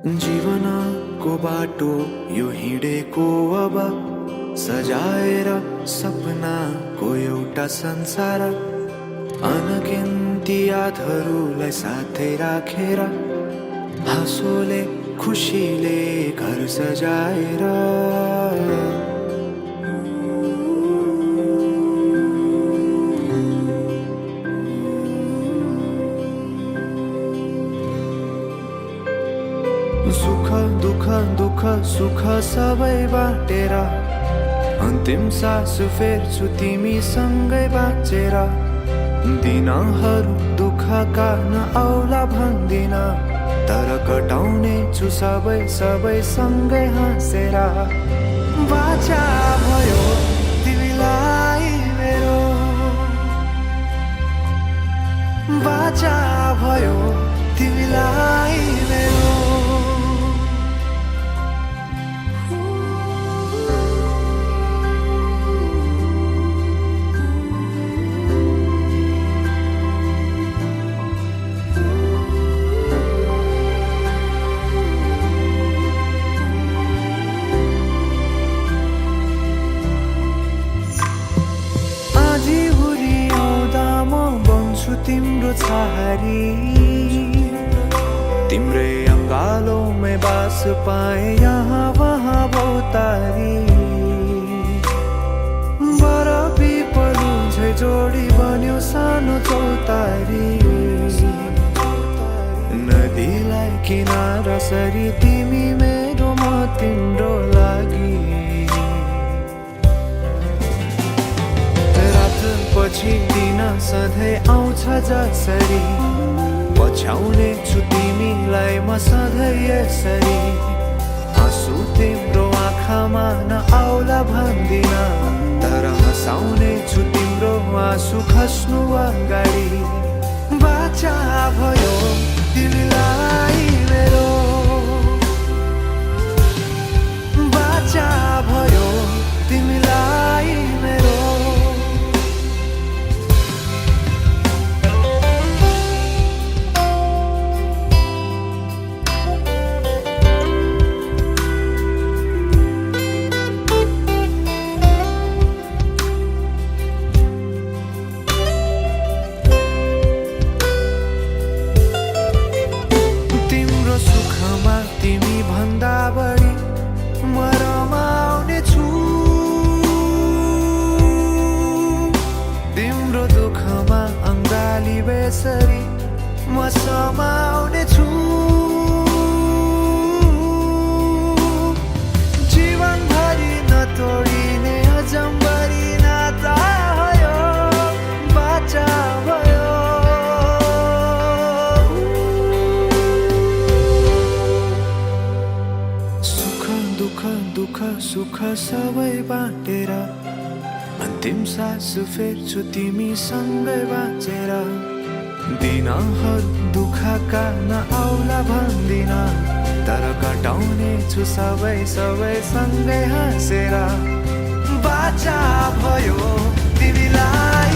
जीवनको बाटो यो हिँडेको अब सजाएर सपनाको एउटा संसार अनगिन्ती यादहरूलाई साथै राखेर हाँसोले खुसीले घर सजाएर सुख दुःख दुःख सुख सबै बाटेर अन्तिम सास फेर्छु तिमीसँगै बाँचेर दिनहरू दुःखका नआउला भन्दिन तर कटाउने छु सबै सबै सँगै हाँसेर बाचा भयो तिमीलाई मेरो बाचा भयो तिमीलाई मेरो तिम्रो छहारी तिम्रै अङ्गालोमै बास पाए यहाँ वहाँ बहुतारी बरफी पलु झै जोडी बन्यो सानो चौतारी नदीलाई किनारा सरी तिमी मेरो म तिम्रो लागि पछि दिन सधैँ आउँछ जसरी पछ्याउने छु तिमीलाई म सधैँ यसरी आँसु तिम्रो आँखामा नआउला भन्दिन तर हँसाउने छु तिम्रो आँसु खस्नु अगाडि बाचा भयो तिमीलाई मेरो बाचा भयो तिमीलाई मेरो तिम्रो दुःखमा अङ्गाली बेसरी म समाउने छु जीवनभरि नतोडिने अजम्बरी नाता भयो बाचा भयो सुख दुःख दुःख सुख सबै बाटेर अन्तिम सास फेर्छु तिमीसँगै बाँचेर दिनहरू दुःखका नआउला भन्दिन तर कटाउने छु सबै सबै सँगै हाँसेर बाचा भयो तिमीलाई